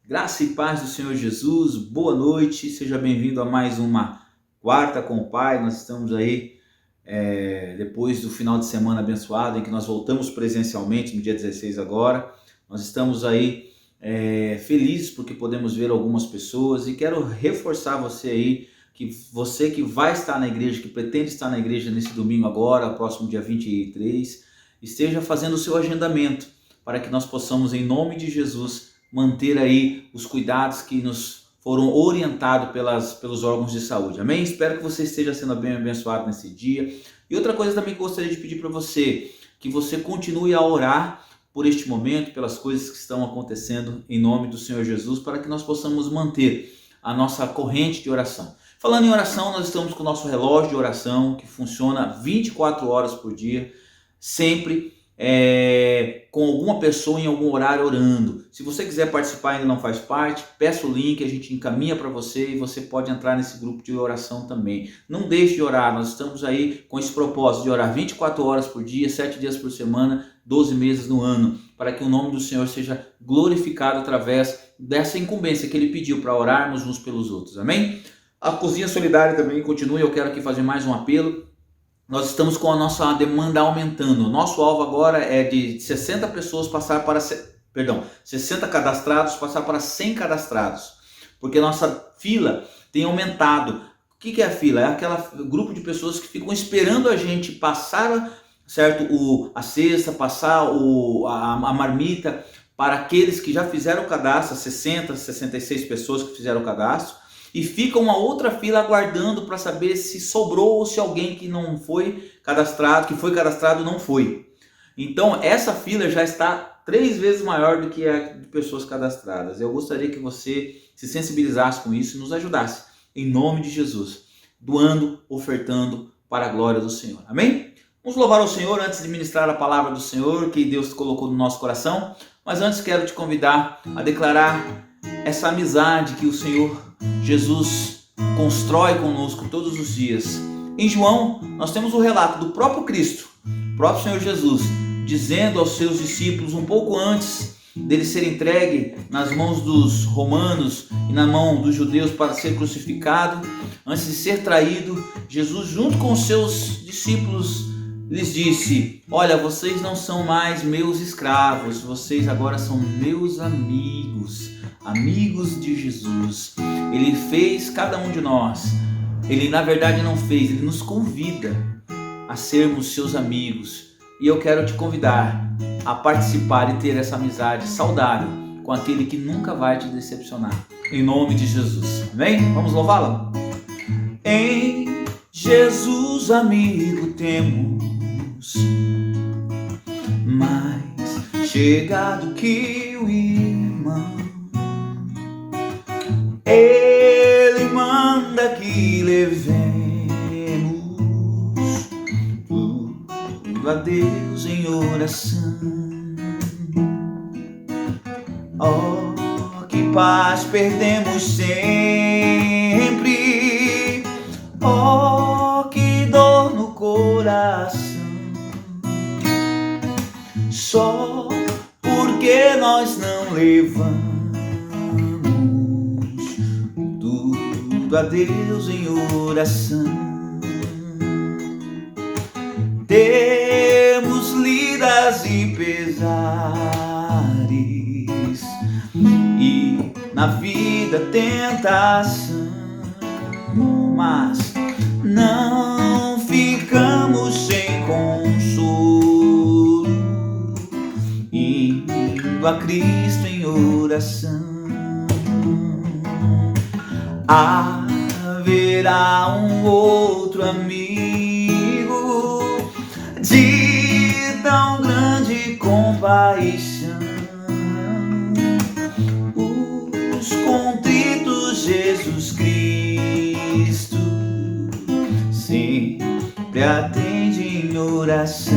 Graça e paz do Senhor Jesus, boa noite, seja bem-vindo a mais uma Quarta com o Pai. Nós estamos aí depois do final de semana abençoado, em que nós voltamos presencialmente no dia 16 agora. Nós estamos aí felizes porque podemos ver algumas pessoas e quero reforçar você aí, que você que vai estar na igreja, que pretende estar na igreja nesse domingo agora, próximo dia 23, esteja fazendo o seu agendamento para que nós possamos, em nome de Jesus, manter aí os cuidados que nos foram orientados pelos órgãos de saúde. Amém? Espero que você esteja sendo bem abençoado nesse dia. E outra coisa também que eu gostaria de pedir para você, que você continue a orar por este momento, pelas coisas que estão acontecendo em nome do Senhor Jesus, para que nós possamos manter a nossa corrente de oração. Falando em oração, nós estamos com o nosso relógio de oração, que funciona 24 horas por dia, sempre com alguma pessoa em algum horário orando. Se você quiser participar e ainda não faz parte, peça o link, a gente encaminha para você e você pode entrar nesse grupo de oração também. Não deixe de orar, nós estamos aí com esse propósito de orar 24 horas por dia, 7 dias por semana, 12 meses no ano, para que o nome do Senhor seja glorificado através dessa incumbência que Ele pediu para orarmos uns pelos outros. Amém? A Cozinha Solidária também continua. Eu quero aqui fazer mais um apelo. Nós estamos com a nossa demanda aumentando. O nosso alvo agora é de 60 pessoas passar para 60 cadastrados passar para 100 cadastrados, porque nossa fila tem aumentado. O que é a fila? É aquele grupo de pessoas que ficam esperando a gente passar, certo, a cesta, passar a marmita para aqueles que já fizeram o cadastro, 60, 66 pessoas que fizeram o cadastro. E fica uma outra fila aguardando para saber se sobrou ou se alguém que não foi cadastrado, que foi cadastrado, não foi. Então essa fila já está 3 vezes maior do que a de pessoas cadastradas. Eu gostaria que você se sensibilizasse com isso e nos ajudasse, em nome de Jesus, doando, ofertando para a glória do Senhor. Amém? Vamos louvar ao Senhor antes de ministrar a palavra do Senhor que Deus colocou no nosso coração. Mas antes quero te convidar a declarar essa amizade que o Senhor Jesus constrói conosco todos os dias. Em João, nós temos o relato do próprio Cristo, o próprio Senhor Jesus, dizendo aos seus discípulos, um pouco antes dele ser entregue nas mãos dos romanos e na mão dos judeus para ser crucificado, antes de ser traído, Jesus, junto com os seus discípulos, lhes disse: olha, vocês não são mais meus escravos, vocês agora são meus amigos, amigos de Jesus. Ele fez cada um de nós, ele na verdade não fez, ele nos convida a sermos seus amigos. E eu quero te convidar a participar e ter essa amizade saudável com aquele que nunca vai te decepcionar, em nome de Jesus. Amém? Vamos louvá-lo? Em Jesus, amigo, temos mais chegado que o irmão. Ele manda que levemos tudo a Deus em oração. Oh, que paz perdemos sempre. Oh, que dor no coração. Só porque nós não levamos tudo a Deus em oração. Temos lidas e pesares e na vida tentação, mas não ficamos sem consolo, indo a Cristo em oração. Haverá um outro amigo de tão grande compaixão. Os contritos, Jesus Cristo sempre atende em oração.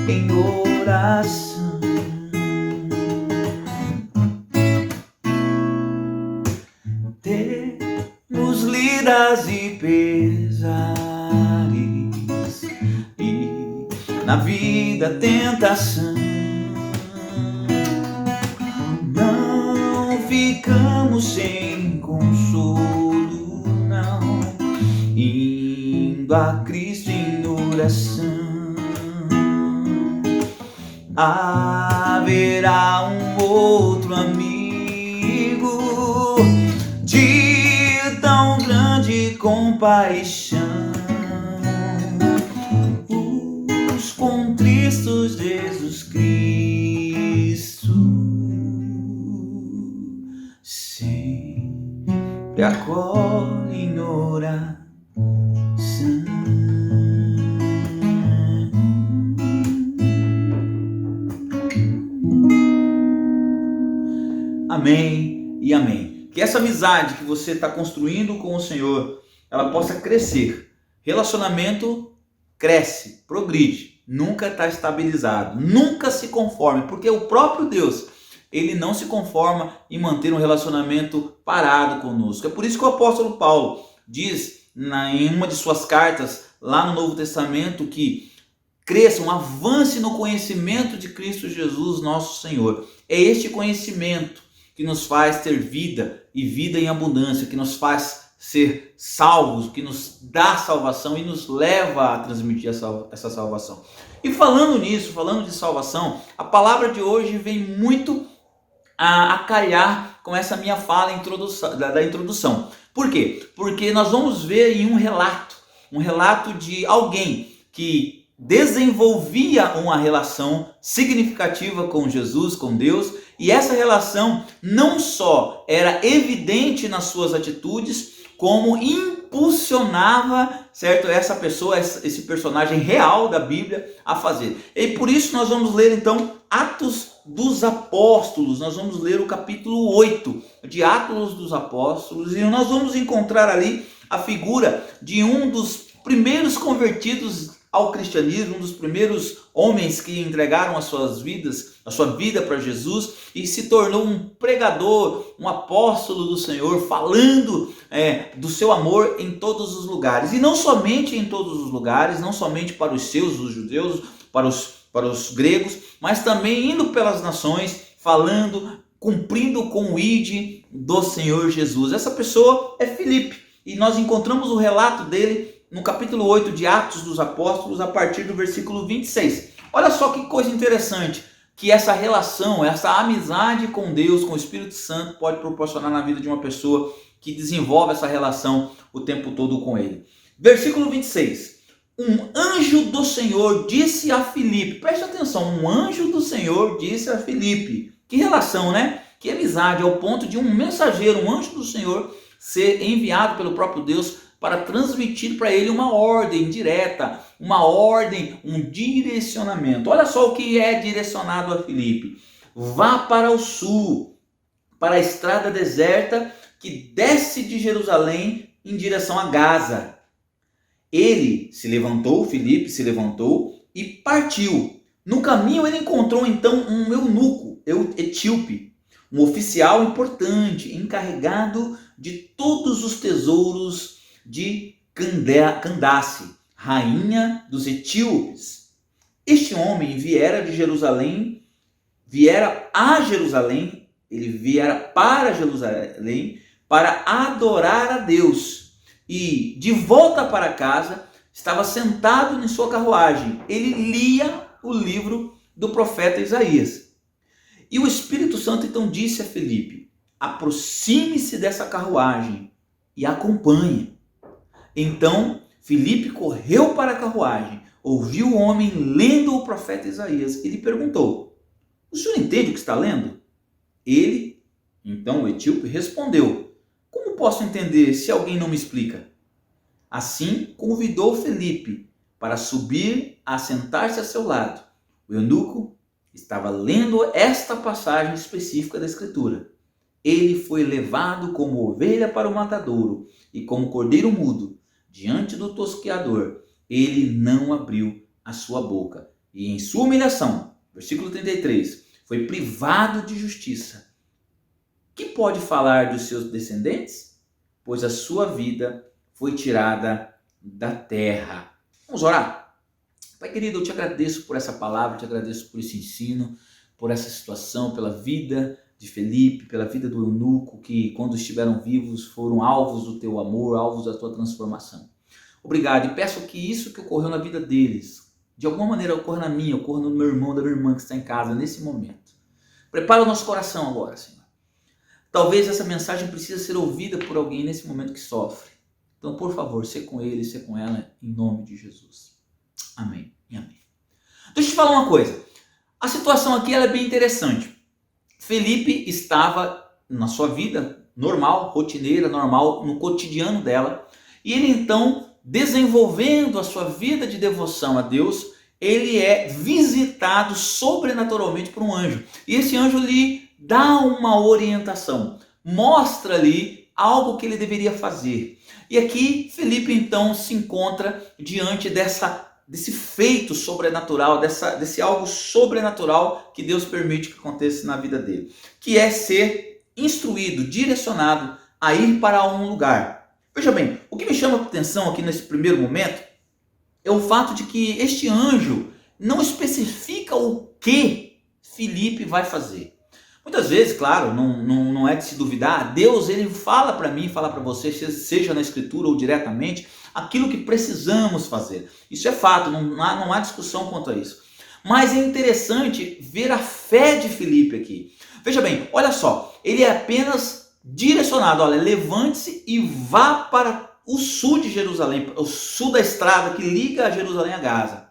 Em oração. Temos lidas e pesares e na vida tentação, ficamos sem consolo, não, indo a Cristo em oração. Haverá um outro amigo de tão grande compaixão, os contristos Jesus Cristo sempre acolhe em oração. Amém e amém. Que essa amizade que você está construindo com o Senhor, ela possa crescer. Relacionamento cresce, progride, nunca está estabilizado, nunca se conforme, porque o próprio Deus, ele não se conforma em manter um relacionamento parado conosco. É por isso que o apóstolo Paulo diz em uma de suas cartas, lá no Novo Testamento, que cresçam, avance no conhecimento de Cristo Jesus, nosso Senhor. É este conhecimento que nos faz ter vida e vida em abundância, que nos faz ser salvos, que nos dá salvação e nos leva a transmitir essa salvação. E falando nisso, falando de salvação, a palavra de hoje vem muito a calhar com essa minha fala da introdução. Por quê? Porque nós vamos ver em um relato de alguém que desenvolvia uma relação significativa com Jesus, com Deus, e essa relação não só era evidente nas suas atitudes, como impulsionava, certo, essa pessoa, esse personagem real da Bíblia a fazer. E por isso nós vamos ler então Atos dos Apóstolos. Nós vamos ler o capítulo 8 de Atos dos Apóstolos e nós vamos encontrar ali a figura de um dos primeiros convertidos ao cristianismo, um dos primeiros homens que entregaram a sua vida para Jesus e se tornou um pregador, um apóstolo do Senhor, falando do seu amor em todos os lugares. E não somente em todos os lugares, não somente para os judeus, para os gregos, mas também indo pelas nações, falando, cumprindo com o ID do Senhor Jesus. Essa pessoa é Filipe e nós encontramos o relato dele no capítulo 8 de Atos dos Apóstolos, a partir do versículo 26. Olha só que coisa interessante que essa relação, essa amizade com Deus, com o Espírito Santo, pode proporcionar na vida de uma pessoa que desenvolve essa relação o tempo todo com Ele. Versículo 26. Um anjo do Senhor disse a Filipe, preste atenção, um anjo do Senhor disse a Filipe. Que relação, né? Que amizade, ao ponto de um mensageiro, um anjo do Senhor, ser enviado pelo próprio Deus para transmitir para ele uma ordem direta, uma ordem, um direcionamento. Olha só o que é direcionado a Filipe. Vá para o sul, para a estrada deserta que desce de Jerusalém em direção a Gaza. Filipe se levantou e partiu. No caminho ele encontrou então um eunuco, etíope, um oficial importante, encarregado de todos os tesouros de Candace, rainha dos etíopes. Este homem viera para Jerusalém para adorar a Deus. E de volta para casa, estava sentado em sua carruagem. Ele lia o livro do profeta Isaías. E o Espírito Santo então disse a Filipe: aproxime-se dessa carruagem e acompanhe. Então Filipe correu para a carruagem, ouviu o homem lendo o profeta Isaías e lhe perguntou: o senhor entende o que está lendo? Ele, então o etíope, respondeu: como posso entender se alguém não me explica? Assim convidou Filipe para subir a sentar-se a seu lado. O eunuco estava lendo esta passagem específica da Escritura. Ele foi levado como ovelha para o matadouro e como cordeiro mudo diante do tosqueador, ele não abriu a sua boca. E em sua humilhação, versículo 33, foi privado de justiça. Que pode falar dos seus descendentes? Pois a sua vida foi tirada da terra. Vamos orar? Pai querido, eu te agradeço por essa palavra, te agradeço por esse ensino, por essa situação, pela vida de Felipe, pela vida do eunuco, que quando estiveram vivos foram alvos do teu amor, alvos da tua transformação. Obrigado, e peço que isso que ocorreu na vida deles, de alguma maneira ocorra na minha, ocorra no meu irmão, da minha irmã que está em casa nesse momento. Prepara o nosso coração agora, Senhor. Talvez essa mensagem precise ser ouvida por alguém nesse momento que sofre. Então, por favor, sê com ele, sê com ela, em nome de Jesus. Amém e amém. Deixa eu te falar uma coisa. A situação aqui ela é bem interessante. Felipe estava na sua vida normal, rotineira, normal, no cotidiano dela. E ele então, desenvolvendo a sua vida de devoção a Deus, ele é visitado sobrenaturalmente por um anjo. E esse anjo lhe dá uma orientação, mostra-lhe algo que ele deveria fazer. E aqui Felipe então se encontra diante desse feito sobrenatural, desse algo sobrenatural que Deus permite que aconteça na vida dele, que é ser instruído, direcionado a ir para um lugar. Veja bem, o que me chama a atenção aqui nesse primeiro momento é o fato de que este anjo não especifica o que Felipe vai fazer. Muitas vezes, claro, não é de se duvidar, Deus ele fala para mim, fala para você, seja na escritura ou diretamente, aquilo que precisamos fazer. Isso é fato, não há discussão quanto a isso. Mas é interessante ver a fé de Felipe aqui. Veja bem, olha só, ele é apenas direcionado, olha, levante-se e vá para o sul de Jerusalém, o sul da estrada que liga a Jerusalém a Gaza.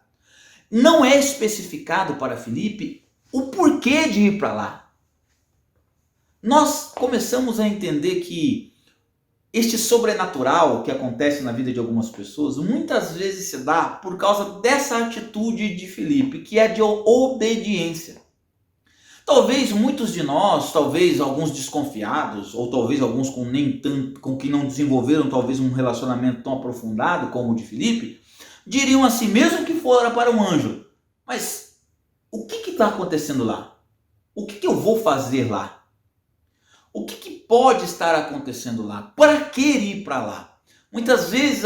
Não é especificado para Felipe o porquê de ir para lá. Nós começamos a entender que este sobrenatural que acontece na vida de algumas pessoas, muitas vezes se dá por causa dessa atitude de Felipe, que é de obediência. Talvez muitos de nós, talvez alguns desconfiados, ou talvez alguns com que não desenvolveram talvez um relacionamento tão aprofundado como o de Felipe, diriam assim, mesmo que fora para um anjo, mas o que está acontecendo lá? O que eu vou fazer lá? O que pode estar acontecendo lá? Para que ir para lá? Muitas vezes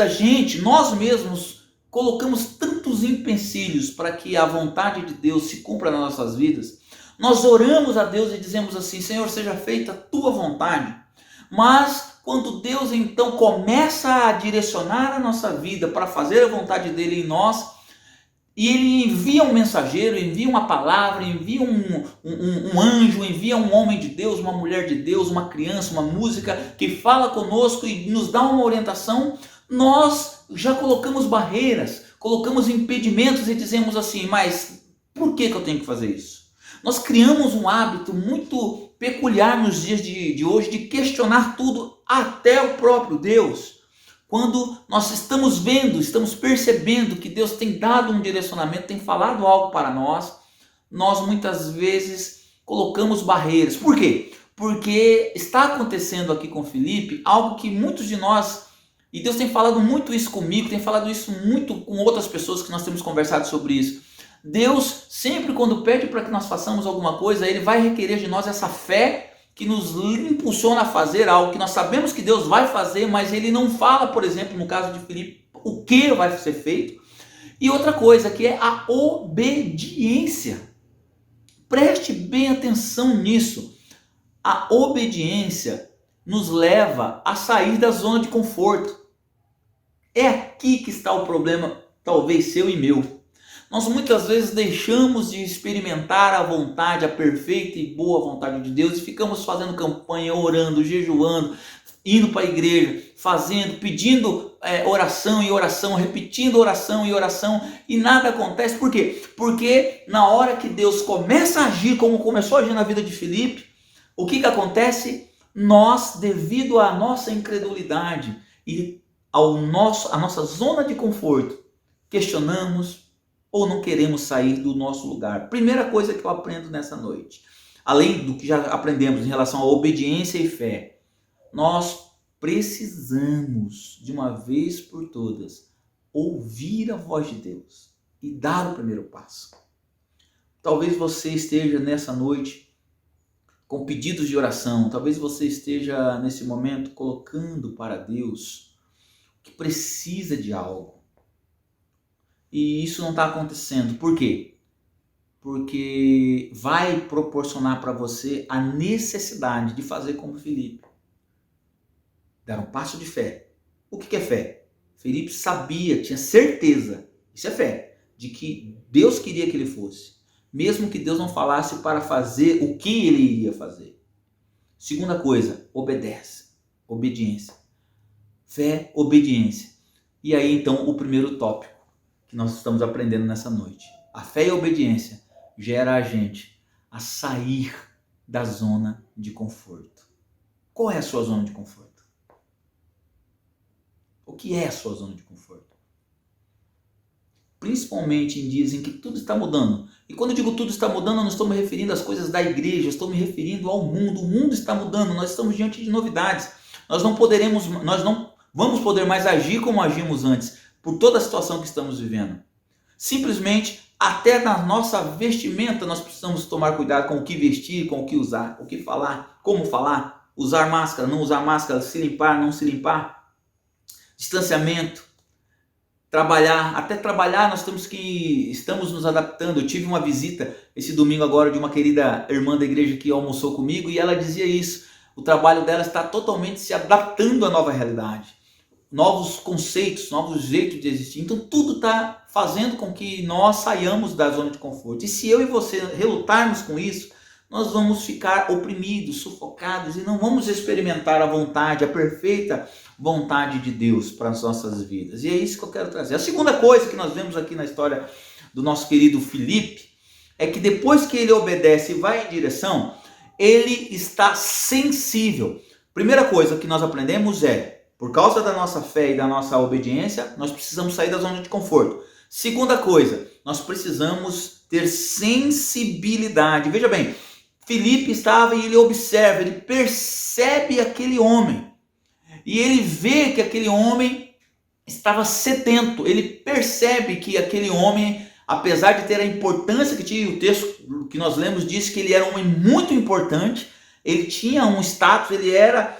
nós mesmos, colocamos tantos empecilhos para que a vontade de Deus se cumpra nas nossas vidas. Nós oramos a Deus e dizemos assim, Senhor, seja feita a tua vontade. Mas quando Deus então começa a direcionar a nossa vida para fazer a vontade dele em nós, e ele envia um mensageiro, envia uma palavra, envia um anjo, envia um homem de Deus, uma mulher de Deus, uma criança, uma música que fala conosco e nos dá uma orientação, nós já colocamos barreiras, colocamos impedimentos e dizemos assim, mas por que eu tenho que fazer isso? Nós criamos um hábito muito peculiar nos dias de hoje de questionar tudo, até o próprio Deus. Quando nós estamos vendo, estamos percebendo que Deus tem dado um direcionamento, tem falado algo para nós, nós muitas vezes colocamos barreiras. Por quê? Porque está acontecendo aqui com Felipe algo que muitos de nós, e Deus tem falado muito isso comigo, tem falado isso muito com outras pessoas que nós temos conversado sobre isso. Deus sempre quando pede para que nós façamos alguma coisa, Ele vai requerer de nós essa fé que nos impulsiona a fazer algo que nós sabemos que Deus vai fazer, mas Ele não fala, por exemplo, no caso de Filipe, o que vai ser feito. E outra coisa que é a obediência. Preste bem atenção nisso. A obediência nos leva a sair da zona de conforto. É aqui que está o problema, talvez seu e meu. Nós muitas vezes deixamos de experimentar a vontade, a perfeita e boa vontade de Deus e ficamos fazendo campanha, orando, jejuando, indo para a igreja, pedindo oração e oração, repetindo oração e oração e nada acontece. Por quê? Porque na hora que Deus começa a agir como começou a agir na vida de Filipe, o que acontece? Nós, devido à nossa incredulidade e a nossa zona de conforto, questionamos, ou não queremos sair do nosso lugar. Primeira coisa que eu aprendo nessa noite, além do que já aprendemos em relação à obediência e fé, nós precisamos, de uma vez por todas, ouvir a voz de Deus e dar o primeiro passo. Talvez você esteja nessa noite com pedidos de oração, talvez você esteja nesse momento colocando para Deus que precisa de algo. E isso não está acontecendo. Por quê? porque vai proporcionar para você a necessidade de fazer como Filipe. Dar um passo de fé. O que é fé? Filipe sabia, tinha certeza, isso é fé, de que Deus queria que ele fosse, mesmo que Deus não falasse para fazer o que ele iria fazer. Segunda coisa, obedece. Obediência. Fé, obediência. E aí então o primeiro tópico que nós estamos aprendendo nessa noite. A fé e a obediência gera a gente a sair da zona de conforto. Qual é a sua zona de conforto? O que é a sua zona de conforto? Principalmente em dias em que tudo está mudando. E quando eu digo tudo está mudando, eu não estou me referindo às coisas da igreja, eu estou me referindo ao mundo. O mundo está mudando, nós estamos diante de novidades. Nós não vamos poder mais agir como agimos antes, por toda a situação que estamos vivendo. Simplesmente, até na nossa vestimenta, nós precisamos tomar cuidado com o que vestir, com o que usar, o que falar, como falar, usar máscara, não usar máscara, se limpar, não se limpar. Distanciamento, até trabalhar nós estamos nos adaptando. Eu tive uma visita esse domingo agora de uma querida irmã da igreja que almoçou comigo e ela dizia isso, o trabalho dela está totalmente se adaptando à nova realidade, novos conceitos, novos jeitos de existir, então tudo está fazendo com que nós saiamos da zona de conforto, e se eu e você relutarmos com isso, nós vamos ficar oprimidos, sufocados e não vamos experimentar a vontade, a perfeita vontade de Deus para as nossas vidas. E é isso que eu quero trazer. A segunda coisa que nós vemos aqui na história do nosso querido Filipe é que depois que ele obedece e vai em direção, ele está sensível. Primeira coisa que nós aprendemos é, por causa da nossa fé e da nossa obediência, nós precisamos sair da zona de conforto. Segunda coisa, nós precisamos ter sensibilidade. Veja bem, Filipe estava e ele observa, ele percebe aquele homem. E ele vê que aquele homem estava sedento. Ele percebe que aquele homem, apesar de ter a importância que tinha, o texto que nós lemos diz que ele era um homem muito importante. Ele tinha um status, ele era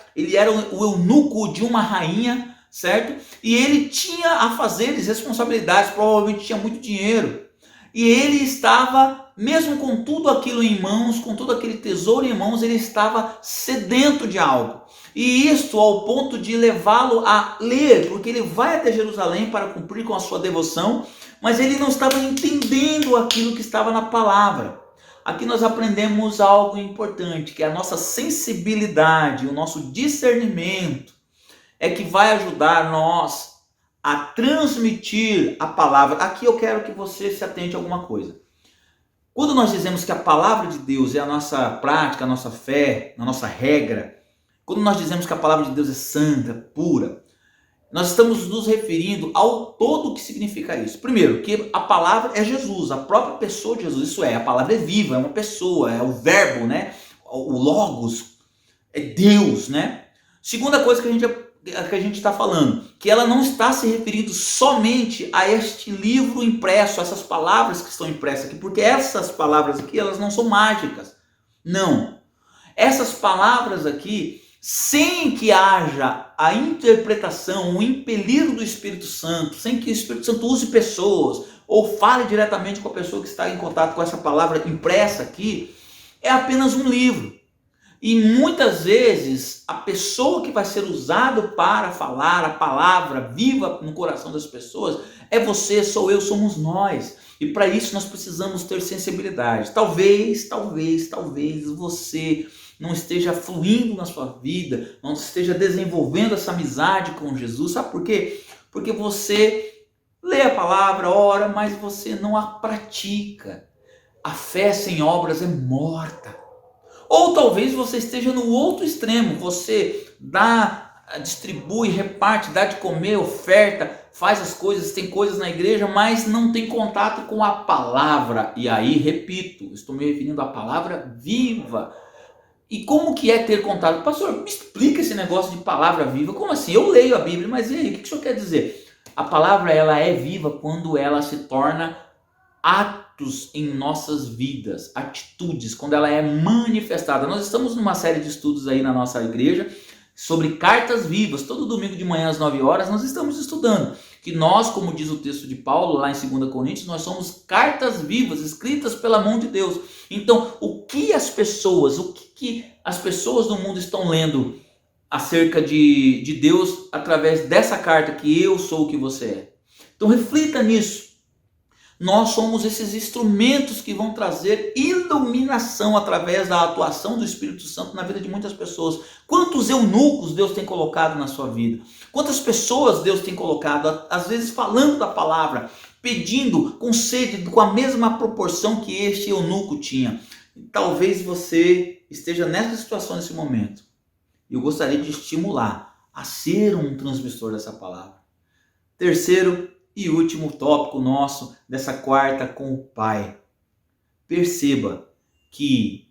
o eunuco de uma rainha, certo? E ele tinha afazeres, responsabilidades, provavelmente tinha muito dinheiro. E ele estava, mesmo com tudo aquilo em mãos, com todo aquele tesouro em mãos, ele estava sedento de algo. E isto ao ponto de levá-lo a ler, porque ele vai até Jerusalém para cumprir com a sua devoção, mas ele não estava entendendo aquilo que estava na palavra. Aqui nós aprendemos algo importante, que é a nossa sensibilidade, o nosso discernimento, é que vai ajudar nós a transmitir a palavra. Aqui eu quero que você se atente a alguma coisa. Quando nós dizemos que a palavra de Deus é a nossa prática, a nossa fé, a nossa regra, quando nós dizemos que a palavra de Deus é santa, pura, nós estamos nos referindo ao todo que significa isso. Primeiro, que a palavra é Jesus, a própria pessoa de Jesus. Isso é, a palavra é viva, é uma pessoa, é o verbo, né? O logos, é Deus, né? Segunda coisa que a gente está falando, que ela não está se referindo somente a este livro impresso, a essas palavras que estão impressas aqui, porque essas palavras aqui, elas não são mágicas. Não. Essas palavras aqui, sem que haja a interpretação, o impelir do Espírito Santo, sem que o Espírito Santo use pessoas ou fale diretamente com a pessoa que está em contato com essa palavra impressa aqui, é apenas um livro. E muitas vezes a pessoa que vai ser usada para falar a palavra viva no coração das pessoas é você, sou eu, somos nós. E para isso nós precisamos ter sensibilidade. Talvez você não esteja fluindo na sua vida, não esteja desenvolvendo essa amizade com Jesus. Sabe por quê? Porque você lê a palavra, ora, mas você não a pratica. A fé sem obras é morta. Ou talvez você esteja no outro extremo, você distribui, reparte, dá de comer, oferta, faz as coisas, tem coisas na igreja, mas não tem contato com a palavra. E aí, repito, estou me referindo à palavra viva. E como que é ter contato? Pastor, me explica esse negócio de palavra viva. Como assim? Eu leio a Bíblia, mas e aí, o que o senhor quer dizer? A palavra ela é viva quando ela se torna atos em nossas vidas, atitudes, quando ela é manifestada. Nós estamos numa série de estudos aí na nossa igreja sobre cartas vivas. Todo domingo de manhã às 9 horas nós estamos estudando. que nós, como diz o texto de Paulo lá em 2 Coríntios, nós somos cartas vivas, escritas pela mão de Deus. Então, o que as pessoas do mundo estão lendo acerca de Deus através dessa carta que eu sou o que você é? Então, reflita nisso. Nós somos esses instrumentos que vão trazer iluminação através da atuação do Espírito Santo na vida de muitas pessoas. Quantos eunucos Deus tem colocado na sua vida? Quantas pessoas Deus tem colocado, às vezes falando da palavra, pedindo com sede, com a mesma proporção que este eunuco tinha. Talvez você esteja nessa situação nesse momento. Eu gostaria de estimular a ser um transmissor dessa palavra. Terceiro e último tópico nosso dessa quarta com o Pai. Perceba que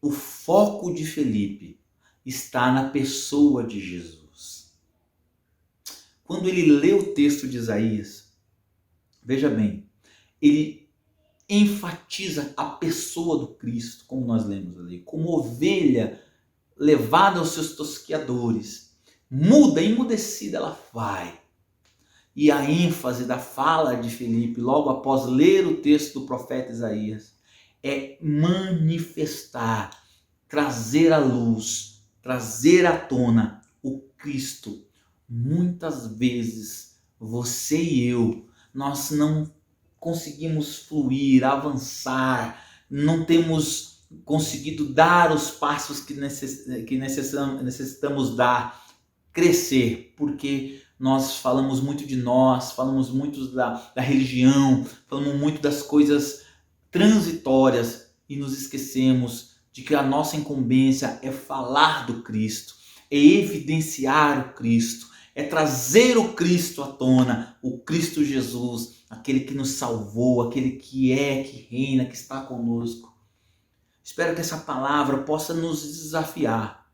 o foco de Felipe está na pessoa de Jesus. Quando ele lê o texto de Isaías, veja bem, ele enfatiza a pessoa do Cristo, como nós lemos ali, como ovelha levada aos seus tosqueadores. Muda, emudecida ela vai. E a ênfase da fala de Felipe, logo após ler o texto do profeta Isaías, é manifestar, trazer à luz, trazer à tona o Cristo. Muitas vezes, você e eu, nós não conseguimos fluir, avançar, não temos conseguido dar os passos que necessitamos dar, crescer, porque nós falamos muito de nós, falamos muito da religião, falamos muito das coisas transitórias e nos esquecemos de que a nossa incumbência é falar do Cristo, é evidenciar o Cristo, é trazer o Cristo à tona, o Cristo Jesus, aquele que nos salvou, aquele que reina, que está conosco. Espero que essa palavra possa nos desafiar,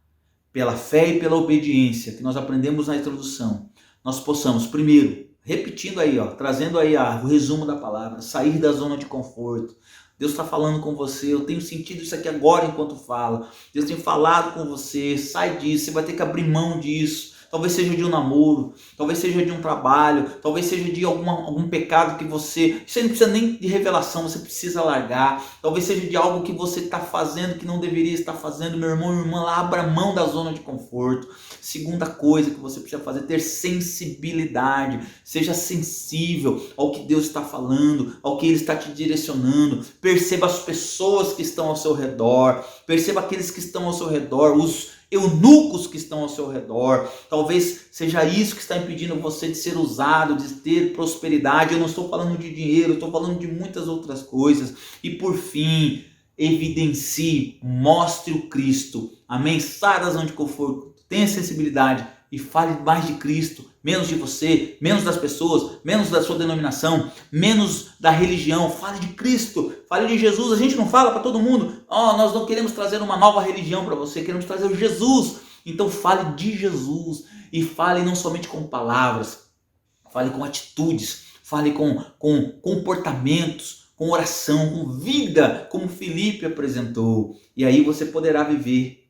pela fé e pela obediência que nós aprendemos na introdução, nós possamos, primeiro, repetindo aí, trazendo aí o resumo da palavra, sair da zona de conforto. Deus está falando com você, eu tenho sentido isso aqui agora enquanto falo. Deus tem falado com você, sai disso, você vai ter que abrir mão disso. Talvez seja de um namoro, talvez seja de um trabalho, talvez seja de algum pecado que você não precisa nem de revelação, você precisa largar. Talvez seja de algo que você está fazendo que não deveria estar fazendo. Meu irmão, minha irmã, lá abra mão da zona de conforto. Segunda coisa que você precisa fazer, ter sensibilidade. Seja sensível ao que Deus está falando, ao que Ele está te direcionando. Perceba as pessoas que estão ao seu redor, perceba aqueles que estão ao seu redor, os eunucos que estão ao seu redor. Talvez seja isso que está impedindo você de ser usado, de ter prosperidade. Eu não estou falando de dinheiro, eu estou falando de muitas outras coisas. E por fim, evidencie, mostre o Cristo. Amém? Saia da zona de conforto, tenha sensibilidade e fale mais de Cristo, menos de você, menos das pessoas, menos da sua denominação, menos da religião. Fale de Cristo, fale de Jesus. A gente não fala para todo mundo, nós não queremos trazer uma nova religião para você, queremos trazer o Jesus. Então fale de Jesus e fale não somente com palavras, fale com atitudes, fale com comportamentos, com oração, com vida, como Felipe apresentou. E aí você poderá viver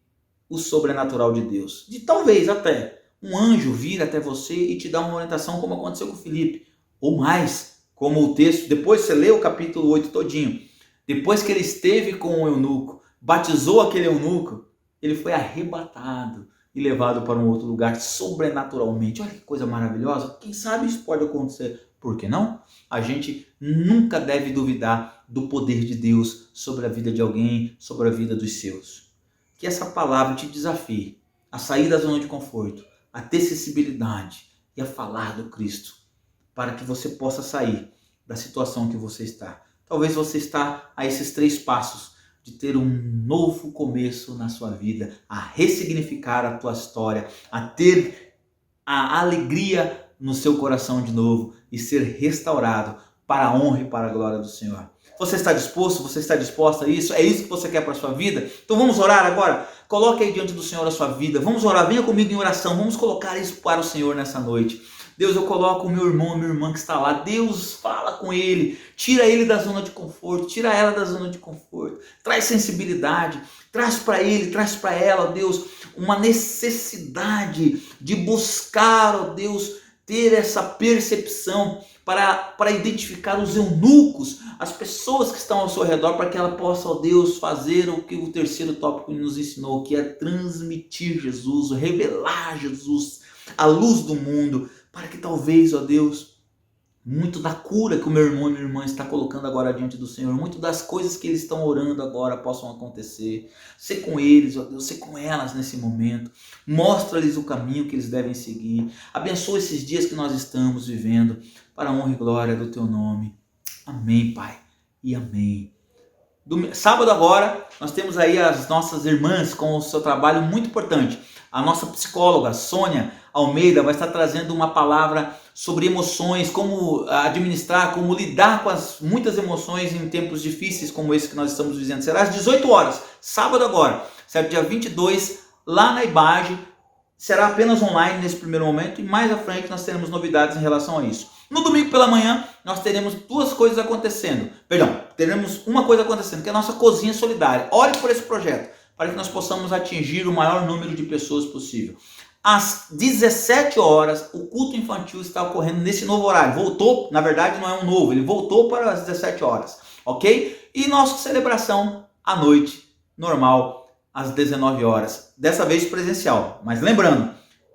o sobrenatural de Deus. De talvez até um anjo vir até você e te dar uma orientação, como aconteceu com Felipe. Ou mais, como o texto, depois você lê o capítulo 8 todinho. Depois que ele esteve com o eunuco, batizou aquele eunuco, ele foi arrebatado e levado para um outro lugar sobrenaturalmente. Olha que coisa maravilhosa. Quem sabe isso pode acontecer. Por que não? A gente nunca deve duvidar do poder de Deus sobre a vida de alguém, sobre a vida dos seus. Que essa palavra te desafie a sair da zona de conforto, a ter sensibilidade e a falar do Cristo, para que você possa sair da situação que você está. Talvez você está a esses 3 passos de ter um novo começo na sua vida, a ressignificar a tua história, a ter a alegria no seu coração de novo e ser restaurado para a honra e para a glória do Senhor. Você está disposto? Você está disposta a isso? É isso que você quer para a sua vida? Então vamos orar agora? Coloque aí diante do Senhor a sua vida. Vamos orar, venha comigo em oração. Vamos colocar isso para o Senhor nessa noite. Deus, eu coloco o meu irmão, a minha irmã que está lá. Deus, fala com ele. Tira ele da zona de conforto. Tira ela da zona de conforto. Traz sensibilidade. Traz para ele, traz para ela, Deus, uma necessidade de buscar, ó Deus, ter essa percepção para identificar os eunucos, as pessoas que estão ao seu redor, para que ela possa, ó Deus, fazer o que o terceiro tópico nos ensinou, que é transmitir Jesus, revelar Jesus, a luz do mundo, para que talvez, ó Deus, muito da cura que o meu irmão e minha irmã está colocando agora diante do Senhor, muito das coisas que eles estão orando agora possam acontecer. Ser com eles, ó Deus, ser com elas nesse momento. Mostra-lhes o caminho que eles devem seguir. Abençoa esses dias que nós estamos vivendo, para a honra e glória do Teu nome. Amém, Pai, e amém. Sábado agora, nós temos aí as nossas irmãs com o seu trabalho muito importante. A nossa psicóloga, Sônia Almeida, vai estar trazendo uma palavra sobre emoções, como administrar, como lidar com as muitas emoções em tempos difíceis como esse que nós estamos vivendo. Será às 18 horas, sábado agora, certo? Dia 22, lá na IBAGE. Será apenas online nesse primeiro momento e mais à frente nós teremos novidades em relação a isso. No domingo pela manhã, nós teremos duas coisas acontecendo. Teremos uma coisa acontecendo, que é a nossa cozinha solidária. Ore por esse projeto, para que nós possamos atingir o maior número de pessoas possível. Às 17 horas, o culto infantil está ocorrendo nesse novo horário. Voltou, na verdade não é um novo, ele voltou para as 17 horas, ok? E nossa celebração à noite, normal, às 19 horas. Dessa vez presencial, mas lembrando,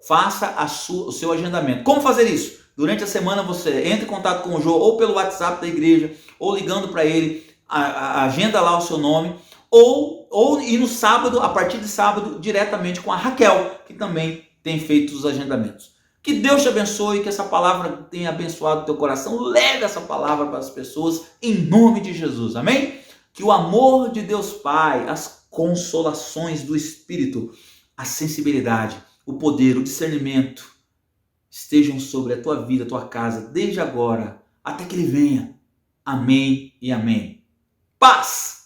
faça o seu agendamento. Como fazer isso? Durante a semana você entra em contato com o Jô ou pelo WhatsApp da igreja, ou ligando para ele, agenda lá o seu nome, ou ir no sábado, a partir de sábado, diretamente com a Raquel, que também tem feito os agendamentos. Que Deus te abençoe, que essa palavra tenha abençoado o teu coração. Leve essa palavra para as pessoas, em nome de Jesus, amém? Que o amor de Deus Pai, as consolações do Espírito, a sensibilidade, o poder, o discernimento, estejam sobre a tua vida, a tua casa, desde agora, até que Ele venha. Amém e amém. Paz!